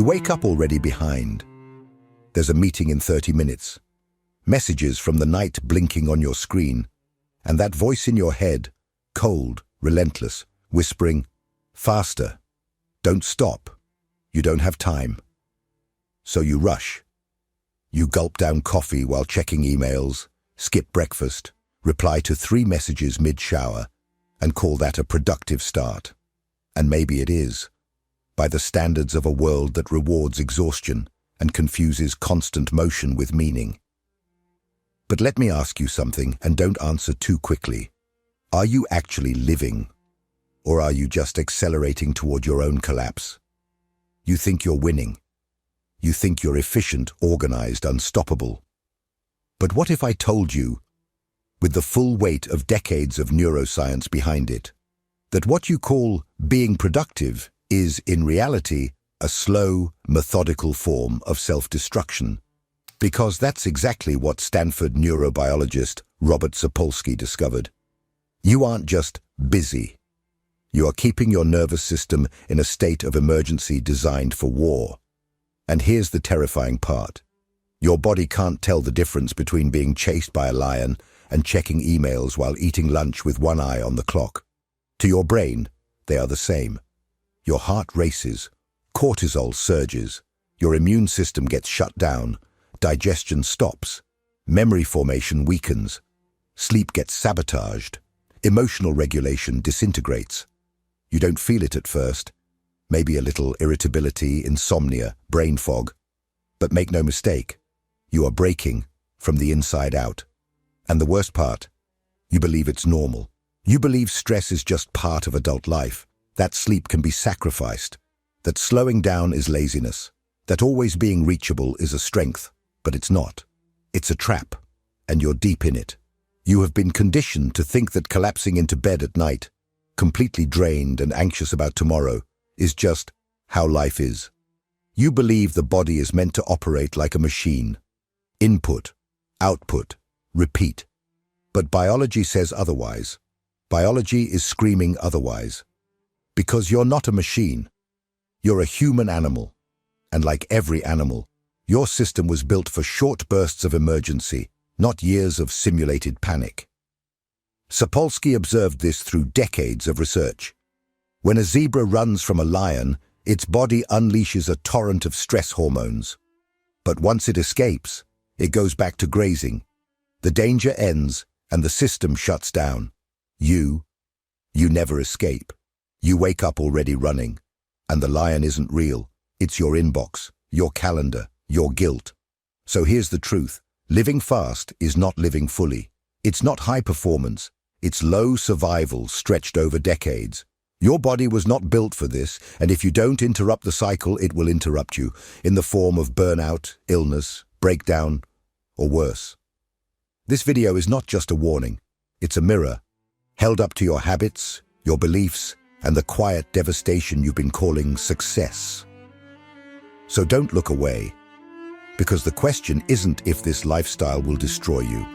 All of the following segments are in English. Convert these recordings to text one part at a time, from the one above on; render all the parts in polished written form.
wake up already behind. There's a meeting in 30 minutes. Messages from the night blinking on your screen, and that voice in your head, cold, relentless, whispering, "Faster. Don't stop. You don't have time." So you rush. You gulp down coffee while checking emails, skip breakfast, reply to 3 messages mid-shower, and call that a productive start. And maybe it is, by the standards of a world that rewards exhaustion and confuses constant motion with meaning. But let me ask you something, and don't answer too quickly. Are you actually living, or are you just accelerating toward your own collapse? You think you're winning. You think you're efficient, organized, unstoppable. But what if I told you, with the full weight of decades of neuroscience behind it, that what you call being productive is, in reality, a slow, methodical form of self-destruction? Because that's exactly what Stanford neurobiologist Robert Sapolsky discovered. You aren't just busy. You are keeping your nervous system in a state of emergency designed for war. And here's the terrifying part. Your body can't tell the difference between being chased by a lion and checking emails while eating lunch with one eye on the clock. To your brain, they are the same. Your heart races, cortisol surges, your immune system gets shut down, digestion stops, memory formation weakens, sleep gets sabotaged, emotional regulation disintegrates. You don't feel it at first, maybe a little irritability, insomnia, brain fog. But make no mistake, you are breaking from the inside out. And the worst part, you believe it's normal. You believe stress is just part of adult life, that sleep can be sacrificed, that slowing down is laziness, that always being reachable is a strength. But it's not. It's a trap, and you're deep in it. You have been conditioned to think that collapsing into bed at night, completely drained and anxious about tomorrow, is just how life is. You believe the body is meant to operate like a machine. Input, output, repeat. But biology says otherwise. Biology is screaming otherwise. Because you're not a machine. You're a human animal. And like every animal, your system was built for short bursts of emergency, not years of simulated panic. Sapolsky observed this through decades of research. When a zebra runs from a lion, its body unleashes a torrent of stress hormones. But once it escapes, it goes back to grazing. The danger ends and the system shuts down. You never escape. You wake up already running. And the lion isn't real. It's your inbox, your calendar, your guilt. So here's the truth. Living fast is not living fully. It's not high performance. It's low survival stretched over decades. Your body was not built for this, and if you don't interrupt the cycle, it will interrupt you in the form of burnout, illness, breakdown, or worse. This video is not just a warning. It's a mirror, held up to your habits, your beliefs, and the quiet devastation you've been calling success. So don't look away. Because the question isn't if this lifestyle will destroy you.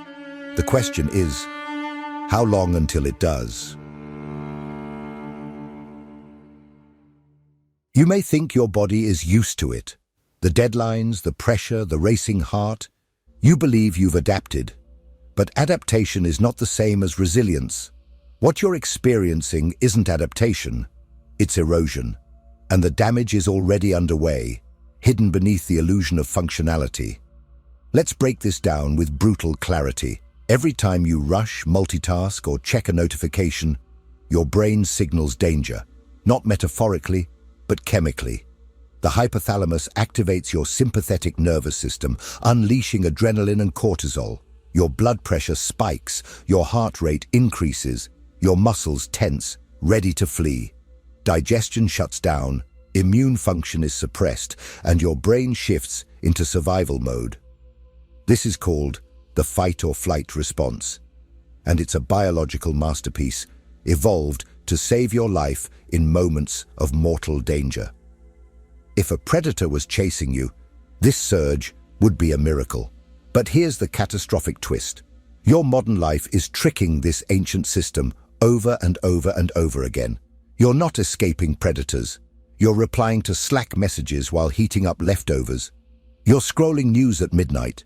The question is, how long until it does? You may think your body is used to it. The deadlines, the pressure, the racing heart. You believe you've adapted. But adaptation is not the same as resilience. What you're experiencing isn't adaptation. It's erosion. And the damage is already underway, hidden beneath the illusion of functionality. Let's break this down with brutal clarity. Every time you rush, multitask, or check a notification, your brain signals danger, not metaphorically, but chemically. The hypothalamus activates your sympathetic nervous system, unleashing adrenaline and cortisol. Your blood pressure spikes, your heart rate increases, your muscles tense, ready to flee. Digestion shuts down, immune function is suppressed, and your brain shifts into survival mode. This is called the fight or flight response, and it's a biological masterpiece, evolved to save your life in moments of mortal danger. If a predator was chasing you, this surge would be a miracle. But here's the catastrophic twist. Your modern life is tricking this ancient system over and over and over again. You're not escaping predators. You're replying to Slack messages while heating up leftovers. You're scrolling news at midnight.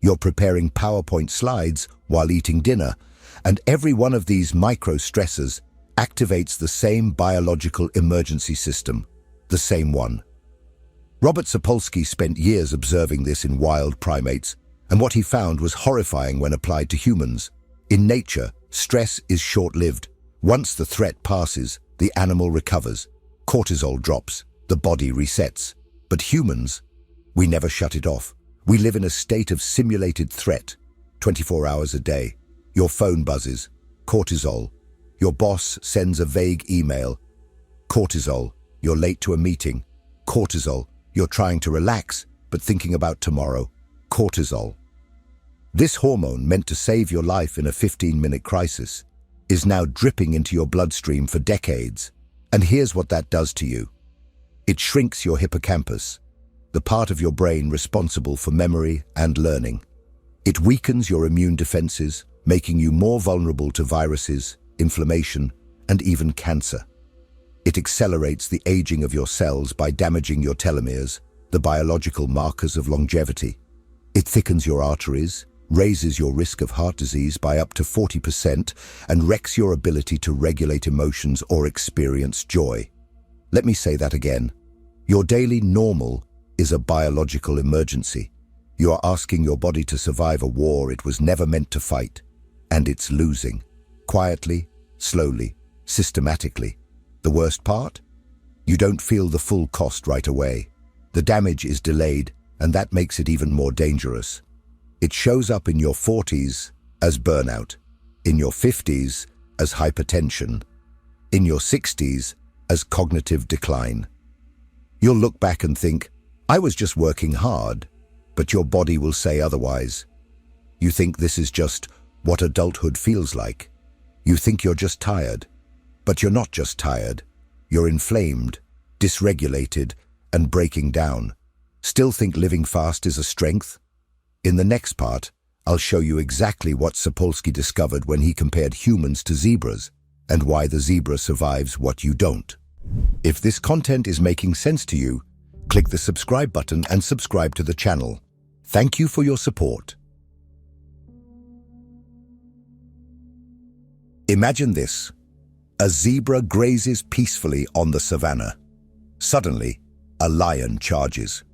You're preparing PowerPoint slides while eating dinner. And every one of these micro-stressors activates the same biological emergency system, the same one. Robert Sapolsky spent years observing this in wild primates, and what he found was horrifying when applied to humans. In nature, stress is short-lived. Once the threat passes, the animal recovers. Cortisol drops, the body resets. But humans, we never shut it off. We live in a state of simulated threat, 24 hours a day. Your phone buzzes, cortisol. Your boss sends a vague email, cortisol. You're late to a meeting, cortisol. You're trying to relax, but thinking about tomorrow, cortisol. This hormone, meant to save your life in a 15-minute crisis, is now dripping into your bloodstream for decades. And here's what that does to you. It shrinks your hippocampus, the part of your brain responsible for memory and learning. It weakens your immune defenses, making you more vulnerable to viruses, inflammation, and even cancer. It accelerates the aging of your cells by damaging your telomeres, the biological markers of longevity. It thickens your arteries, raises your risk of heart disease by up to 40%, and wrecks your ability to regulate emotions or experience joy. Let me say that again. Your daily normal is a biological emergency. You are asking your body to survive a war it was never meant to fight, and it's losing. Quietly, slowly, systematically. The worst part? You don't feel the full cost right away. The damage is delayed, and that makes it even more dangerous. It shows up in your 40s as burnout, in your 50s as hypertension, in your 60s as cognitive decline. You'll look back and think, I was just working hard, but your body will say otherwise. You think this is just what adulthood feels like. You think you're just tired, but you're not just tired. You're inflamed, dysregulated, and breaking down. Still think living fast is a strength? In the next part, I'll show you exactly what Sapolsky discovered when he compared humans to zebras, and why the zebra survives what you don't. If this content is making sense to you, click the subscribe button and subscribe to the channel. Thank you for your support. Imagine this. A zebra grazes peacefully on the savannah. Suddenly, a lion charges.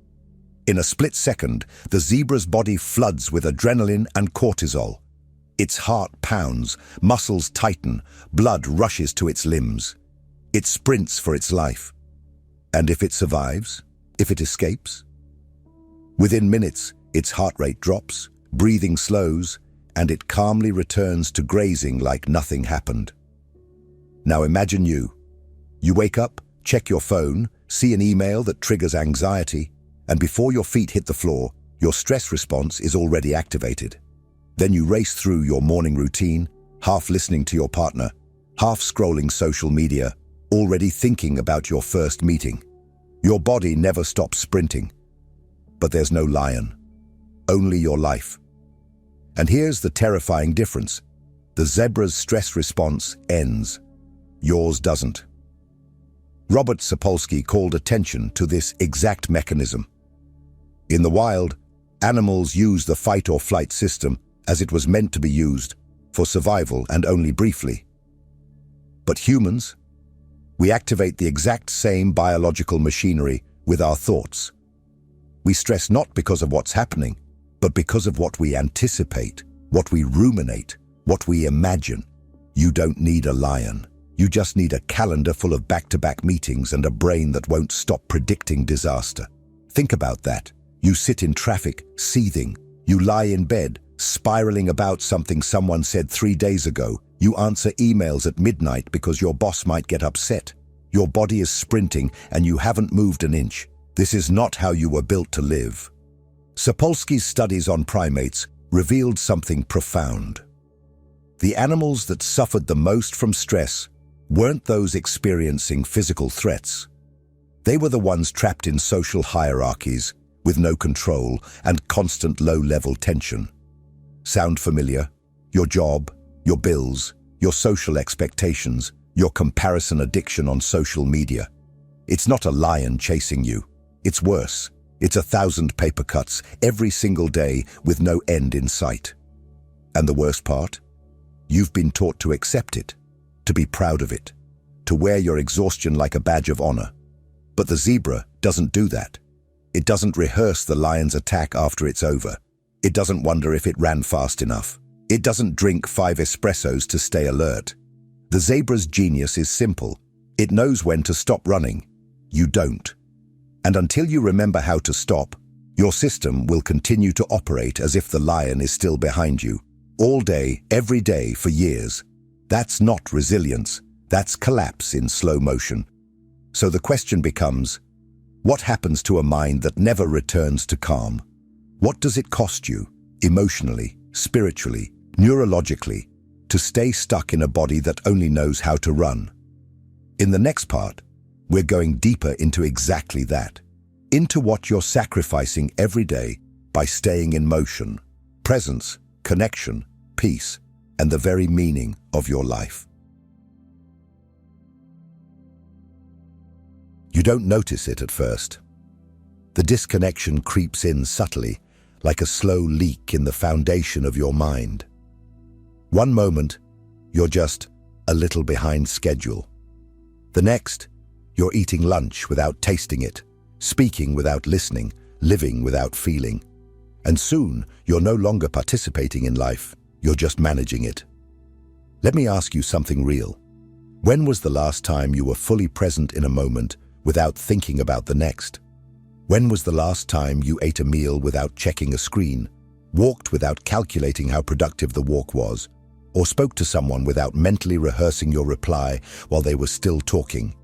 In a split second, the zebra's body floods with adrenaline and cortisol. Its heart pounds, muscles tighten, blood rushes to its limbs. It sprints for its life. And if it survives? If it escapes? Within minutes, its heart rate drops, breathing slows, and it calmly returns to grazing like nothing happened. Now imagine you. You wake up, check your phone, see an email that triggers anxiety, and before your feet hit the floor, your stress response is already activated. Then you race through your morning routine, half listening to your partner, half scrolling social media, already thinking about your first meeting. Your body never stops sprinting. But there's no lion, only your life. And here's the terrifying difference. The zebra's stress response ends. Yours doesn't. Robert Sapolsky called attention to this exact mechanism. In the wild, animals use the fight or flight system as it was meant to be used, for survival and only briefly. But humans, we activate the exact same biological machinery with our thoughts. We stress not because of what's happening, but because of what we anticipate, what we ruminate, what we imagine. You don't need a lion. You just need a calendar full of back-to-back meetings and a brain that won't stop predicting disaster. Think about that. You sit in traffic, seething. You lie in bed, spiraling about something someone said 3 days ago. You answer emails at midnight because your boss might get upset. Your body is sprinting and you haven't moved an inch. This is not how you were built to live. Sapolsky's studies on primates revealed something profound. The animals that suffered the most from stress weren't those experiencing physical threats. They were the ones trapped in social hierarchies with no control and constant low-level tension. Sound familiar? Your job, your bills, your social expectations, your comparison addiction on social media. It's not a lion chasing you. It's worse. It's 1,000 paper cuts every single day with no end in sight. And the worst part? You've been taught to accept it, to be proud of it, to wear your exhaustion like a badge of honor. But the zebra doesn't do that. It doesn't rehearse the lion's attack after it's over. It doesn't wonder if it ran fast enough. It doesn't drink 5 espressos to stay alert. The zebra's genius is simple. It knows when to stop running. You don't. And until you remember how to stop, your system will continue to operate as if the lion is still behind you, all day, every day, for years. That's not resilience. That's collapse in slow motion. So the question becomes, what happens to a mind that never returns to calm? What does it cost you, emotionally, spiritually, neurologically, to stay stuck in a body that only knows how to run? In the next part, we're going deeper into exactly that, into what you're sacrificing every day by staying in motion, presence, connection, peace, and the very meaning of your life. You don't notice it at first. The disconnection creeps in subtly, like a slow leak in the foundation of your mind. One moment, you're just a little behind schedule. The next, you're eating lunch without tasting it, speaking without listening, living without feeling. And soon, you're no longer participating in life, you're just managing it. Let me ask you something real. When was the last time you were fully present in a moment without thinking about the next? When was the last time you ate a meal without checking a screen, walked without calculating how productive the walk was, or spoke to someone without mentally rehearsing your reply while they were still talking?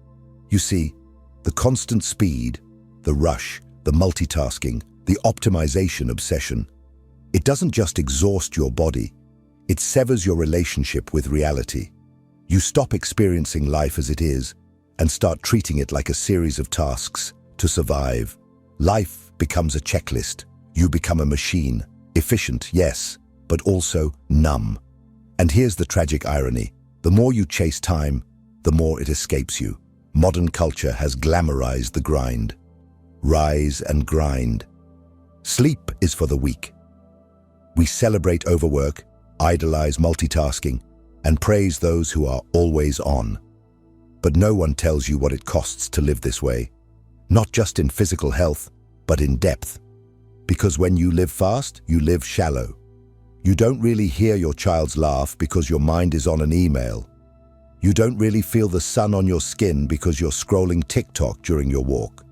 You see, the constant speed, the rush, the multitasking, the optimization obsession, it doesn't just exhaust your body, it severs your relationship with reality. You stop experiencing life as it is and start treating it like a series of tasks to survive. Life becomes a checklist. You become a machine, efficient, yes, but also numb. And here's the tragic irony. The more you chase time, the more it escapes you. Modern culture has glamorized the grind. Rise and grind. Sleep is for the weak. We celebrate overwork, idolize multitasking, and praise those who are always on. But no one tells you what it costs to live this way. Not just in physical health, but in depth. Because when you live fast, you live shallow. You don't really hear your child's laugh because your mind is on an email. You don't really feel the sun on your skin because you're scrolling TikTok during your walk.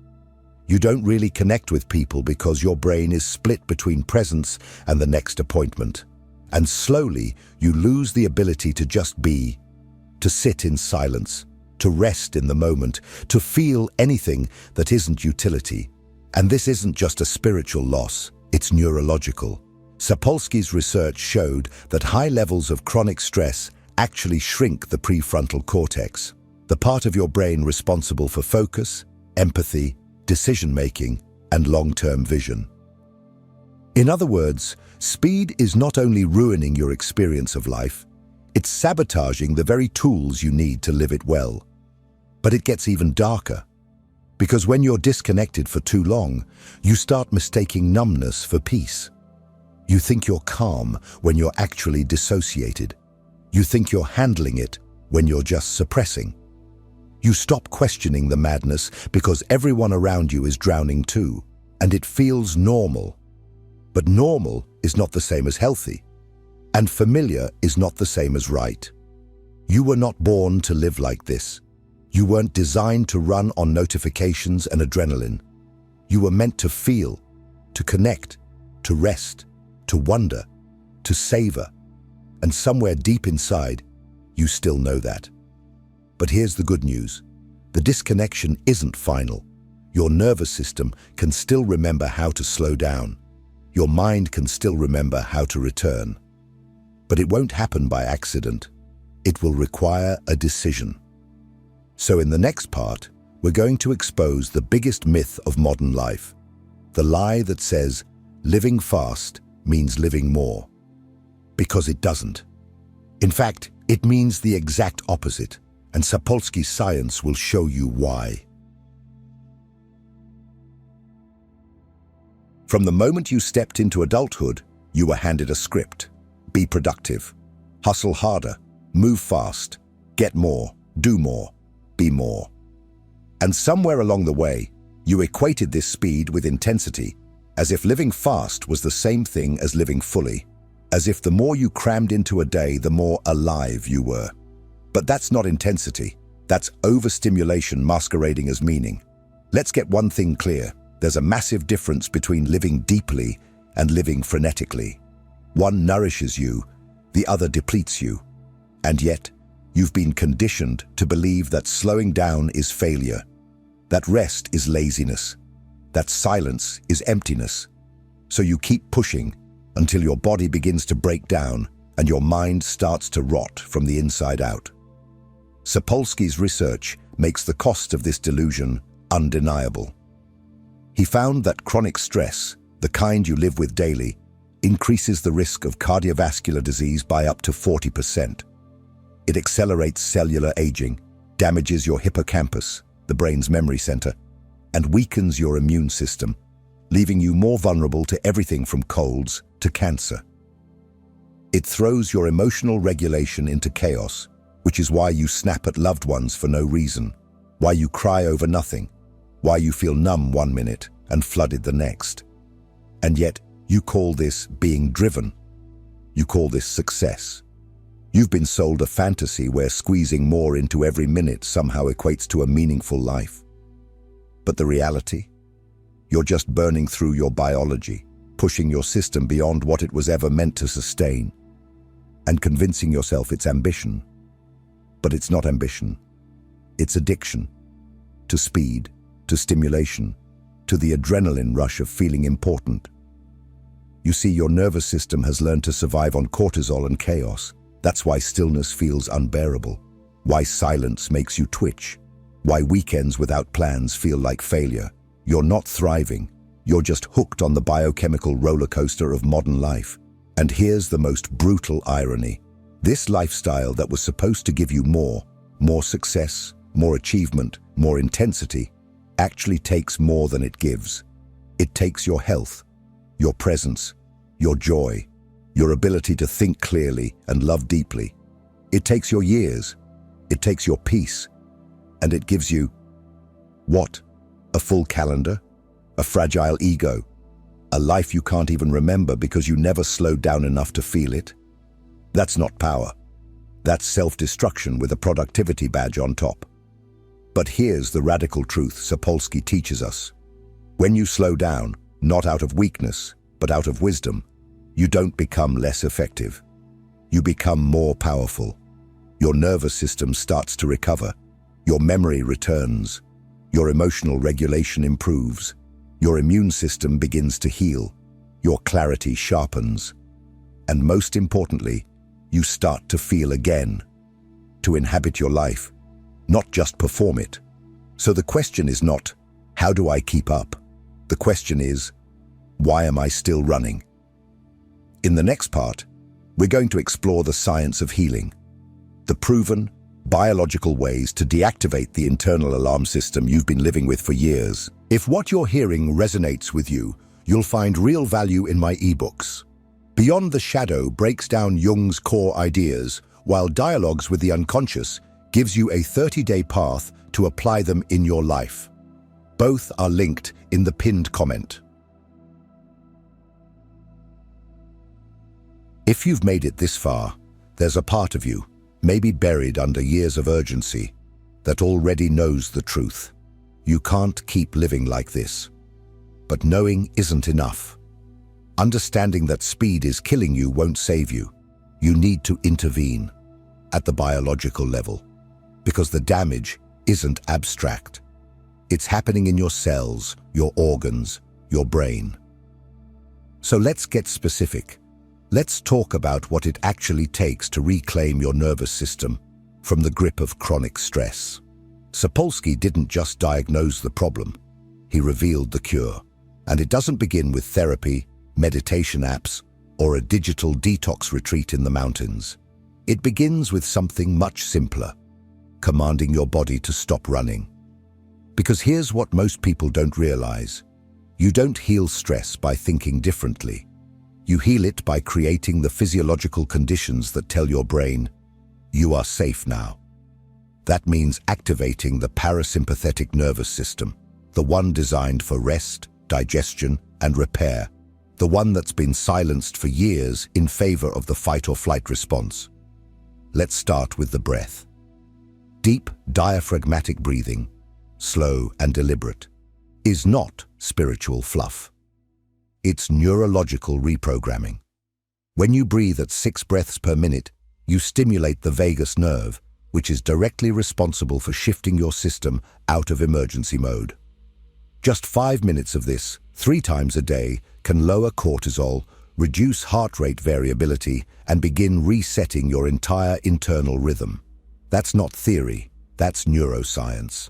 You don't really connect with people because your brain is split between presence and the next appointment. And slowly, you lose the ability to just be, to sit in silence, to rest in the moment, to feel anything that isn't utility. And this isn't just a spiritual loss, it's neurological. Sapolsky's research showed that high levels of chronic stress actually shrink the prefrontal cortex, the part of your brain responsible for focus, empathy, decision-making, and long-term vision. In other words, speed is not only ruining your experience of life, it's sabotaging the very tools you need to live it well. But it gets even darker, because when you're disconnected for too long, you start mistaking numbness for peace. You think you're calm when you're actually dissociated. You think you're handling it when you're just suppressing. You stop questioning the madness because everyone around you is drowning too, and it feels normal. But normal is not the same as healthy, and familiar is not the same as right. You were not born to live like this. You weren't designed to run on notifications and adrenaline. You were meant to feel, to connect, to rest, to wonder, to savor. And somewhere deep inside, you still know that. But here's the good news. The disconnection isn't final. Your nervous system can still remember how to slow down. Your mind can still remember how to return. But it won't happen by accident. It will require a decision. So in the next part, we're going to expose the biggest myth of modern life, the lie that says living fast means living more. Because it doesn't. In fact, it means the exact opposite, and Sapolsky's science will show you why. From the moment you stepped into adulthood, you were handed a script. Be productive. Hustle harder. Move fast. Get more. Do more. Be more. And somewhere along the way, you equated this speed with intensity, as if living fast was the same thing as living fully, as if the more you crammed into a day, the more alive you were. But that's not intensity. That's overstimulation masquerading as meaning. Let's get one thing clear. There's a massive difference between living deeply and living frenetically. One nourishes you, the other depletes you. And yet, you've been conditioned to believe that slowing down is failure, that rest is laziness, that silence is emptiness. So you keep pushing until your body begins to break down and your mind starts to rot from the inside out. Sapolsky's research makes the cost of this delusion undeniable. He found that chronic stress, the kind you live with daily, increases the risk of cardiovascular disease by up to 40%. It accelerates cellular aging, damages your hippocampus, the brain's memory center, and weakens your immune system, leaving you more vulnerable to everything from colds to cancer. It throws your emotional regulation into chaos, which is why you snap at loved ones for no reason, why you cry over nothing, why you feel numb one minute and flooded the next. And yet, you call this being driven. You call this success. You've been sold a fantasy where squeezing more into every minute somehow equates to a meaningful life. But the reality? You're just burning through your biology, pushing your system beyond what it was ever meant to sustain, and convincing yourself it's ambition. But it's not ambition. It's addiction. To speed, to stimulation, to the adrenaline rush of feeling important. You see, your nervous system has learned to survive on cortisol and chaos. That's why stillness feels unbearable, why silence makes you twitch, why weekends without plans feel like failure. You're not thriving, you're just hooked on the biochemical roller coaster of modern life. And here's the most brutal irony. This lifestyle that was supposed to give you more success, more achievement, more intensity, actually takes more than it gives. It takes your health, your presence, your joy, your ability to think clearly and love deeply. It takes your years, it takes your peace, and it gives you what? A full calendar? A fragile ego? A life you can't even remember because you never slowed down enough to feel it? That's not power. That's self-destruction with a productivity badge on top. But here's the radical truth Sapolsky teaches us. When you slow down, not out of weakness, but out of wisdom, you don't become less effective. You become more powerful. Your nervous system starts to recover. Your memory returns. Your emotional regulation improves. Your immune system begins to heal. Your clarity sharpens. And most importantly, you start to feel again, to inhabit your life, not just perform it. So the question is not, how do I keep up? The question is, why am I still running? In the next part, we're going to explore the science of healing, the proven, biological ways to deactivate the internal alarm system you've been living with for years. If what you're hearing resonates with you, you'll find real value in my ebooks. Beyond the Shadow breaks down Jung's core ideas, while Dialogues with the Unconscious gives you a 30-day path to apply them in your life. Both are linked in the pinned comment. If you've made it this far, there's a part of you, maybe buried under years of urgency, that already knows the truth. You can't keep living like this. But knowing isn't enough. Understanding that speed is killing you won't save you. You need to intervene at the biological level, because the damage isn't abstract. It's happening in your cells, your organs, your brain. So let's get specific. Let's talk about what it actually takes to reclaim your nervous system from the grip of chronic stress. Sapolsky didn't just diagnose the problem, he revealed the cure. And it doesn't begin with therapy, meditation apps, or a digital detox retreat in the mountains. It begins with something much simpler, commanding your body to stop running. Because here's what most people don't realize. You don't heal stress by thinking differently. You heal it by creating the physiological conditions that tell your brain, you are safe now. That means activating the parasympathetic nervous system, the one designed for rest, digestion, and repair, the one that's been silenced for years in favor of the fight-or-flight response. Let's start with the breath. Deep, diaphragmatic breathing, slow and deliberate, is not spiritual fluff. It's neurological reprogramming. When you breathe at 6 breaths per minute, you stimulate the vagus nerve, which is directly responsible for shifting your system out of emergency mode. Just 5 minutes of this, 3 times a day, can lower cortisol, reduce heart rate variability, and begin resetting your entire internal rhythm. That's not theory, that's neuroscience.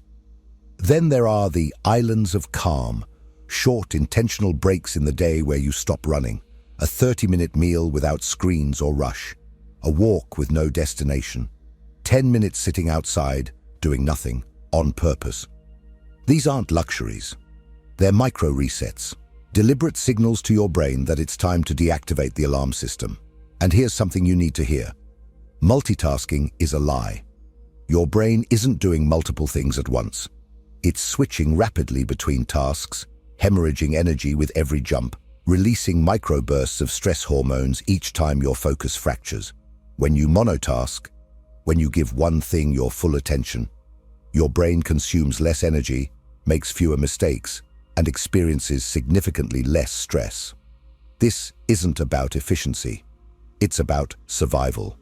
Then there are the islands of calm, short intentional breaks in the day where you stop running, a 30-minute meal without screens or rush, a walk with no destination, 10 minutes sitting outside, doing nothing, on purpose. These aren't luxuries. They're micro-resets, deliberate signals to your brain that it's time to deactivate the alarm system. And here's something you need to hear. Multitasking is a lie. Your brain isn't doing multiple things at once. It's switching rapidly between tasks, hemorrhaging energy with every jump, releasing microbursts of stress hormones each time your focus fractures. When you monotask, when you give one thing your full attention, your brain consumes less energy, makes fewer mistakes, and experiences significantly less stress. This isn't about efficiency. It's about survival.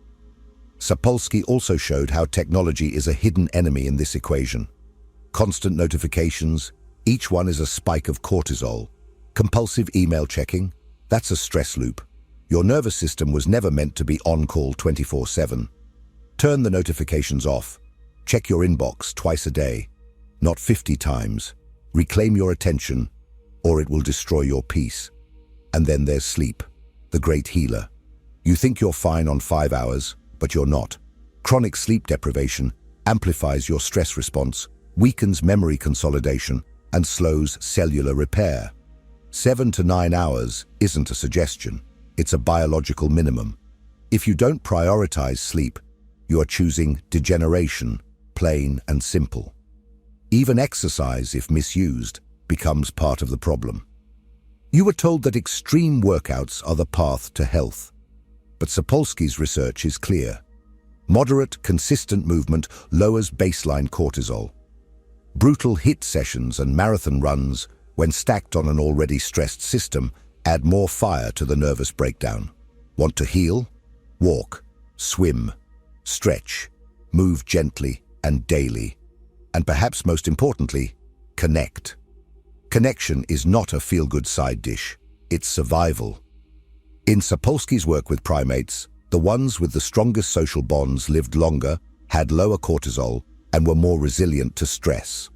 Sapolsky also showed how technology is a hidden enemy in this equation. Constant notifications, each one is a spike of cortisol. Compulsive email checking, that's a stress loop. Your nervous system was never meant to be on call 24/7. Turn the notifications off. Check your inbox twice a day, not 50 times. Reclaim your attention, or it will destroy your peace. And then there's sleep, the great healer. You think you're fine on 5 hours, but you're not. Chronic sleep deprivation amplifies your stress response, weakens memory consolidation, and slows cellular repair. 7 to 9 hours isn't a suggestion, it's a biological minimum. If you don't prioritize sleep, you are choosing degeneration, plain and simple. Even exercise, if misused, becomes part of the problem. You were told that extreme workouts are the path to health. But Sapolsky's research is clear. Moderate, consistent movement lowers baseline cortisol. Brutal HIIT sessions and marathon runs, when stacked on an already stressed system, add more fire to the nervous breakdown. Want to heal? Walk, swim, stretch, move gently and daily. And perhaps most importantly, connect. Connection is not a feel-good side dish, it's survival. In Sapolsky's work with primates, the ones with the strongest social bonds lived longer, had lower cortisol, and were more resilient to stress.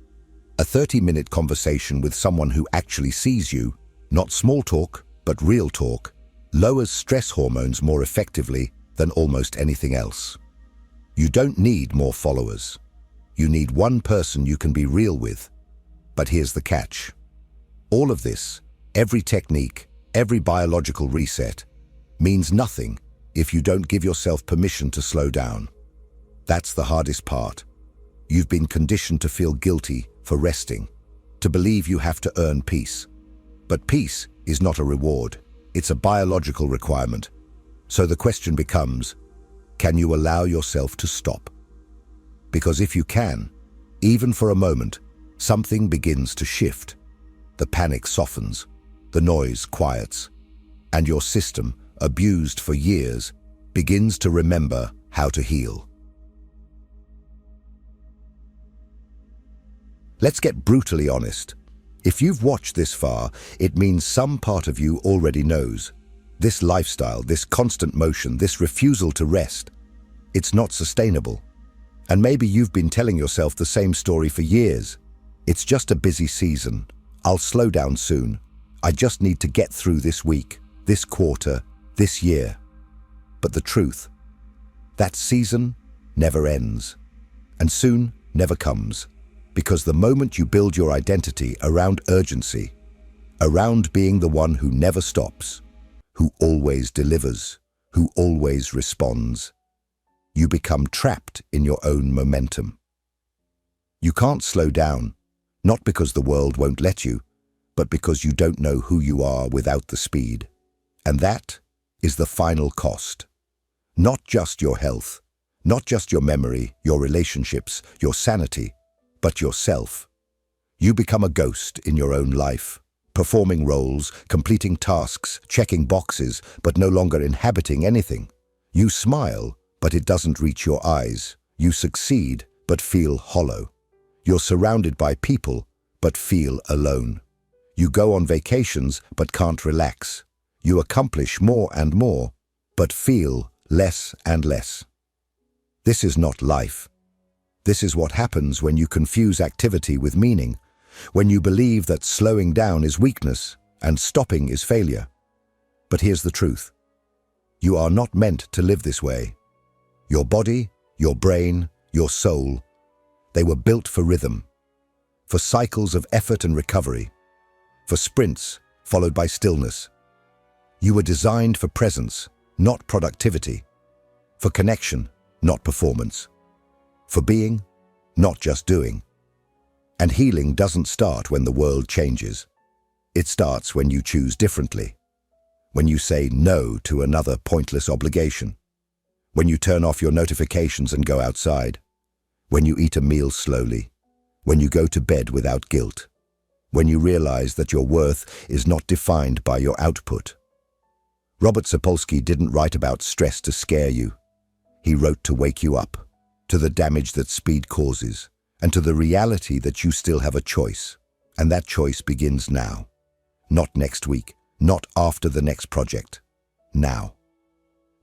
A 30-minute conversation with someone who actually sees you, not small talk, but real talk, lowers stress hormones more effectively than almost anything else. You don't need more followers. You need one person you can be real with. But here's the catch. All of this, every technique, every biological reset, means nothing if you don't give yourself permission to slow down. That's the hardest part. You've been conditioned to feel guilty for resting, to believe you have to earn peace. But peace is not a reward, it's a biological requirement. So the question becomes, can you allow yourself to stop? Because if you can, even for a moment, something begins to shift. The panic softens, the noise quiets, and your system, abused for years, begins to remember how to heal. Let's get brutally honest. If you've watched this far, it means some part of you already knows. This lifestyle, this constant motion, this refusal to rest, it's not sustainable. And maybe you've been telling yourself the same story for years. It's just a busy season. I'll slow down soon. I just need to get through this week, this quarter, this year. But the truth, that season never ends. And soon never comes. Because the moment you build your identity around urgency, around being the one who never stops, who always delivers, who always responds. You become trapped in your own momentum. You can't slow down, not because the world won't let you, but because you don't know who you are without the speed. And that is the final cost. Not just your health, not just your memory, your relationships, your sanity, but yourself. You become a ghost in your own life, performing roles, completing tasks, checking boxes, but no longer inhabiting anything. You smile, but it doesn't reach your eyes. You succeed, but feel hollow. You're surrounded by people, but feel alone. You go on vacations, but can't relax. You accomplish more and more, but feel less and less. This is not life. This is what happens when you confuse activity with meaning, when you believe that slowing down is weakness and stopping is failure. But here's the truth. You are not meant to live this way. Your body, your brain, your soul, they were built for rhythm, for cycles of effort and recovery, for sprints followed by stillness. You were designed for presence, not productivity, for connection, not performance, for being, not just doing. And healing doesn't start when the world changes. It starts when you choose differently, when you say no to another pointless obligation, when you turn off your notifications and go outside, when you eat a meal slowly, when you go to bed without guilt, when you realize that your worth is not defined by your output. Robert Sapolsky didn't write about stress to scare you. He wrote to wake you up, to the damage that speed causes, and to the reality that you still have a choice. And that choice begins now. Not next week, not after the next project. Now.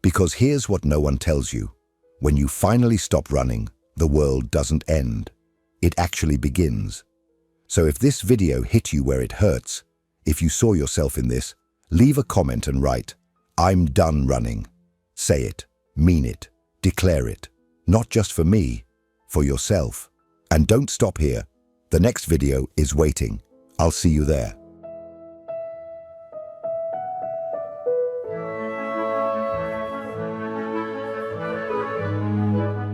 Because here's what no one tells you. When you finally stop running, the world doesn't end. It actually begins. So if this video hit you where it hurts, if you saw yourself in this, leave a comment and write, "I'm done running." Say it, mean it, declare it. Not just for me, for yourself. And don't stop here. The next video is waiting. I'll see you there.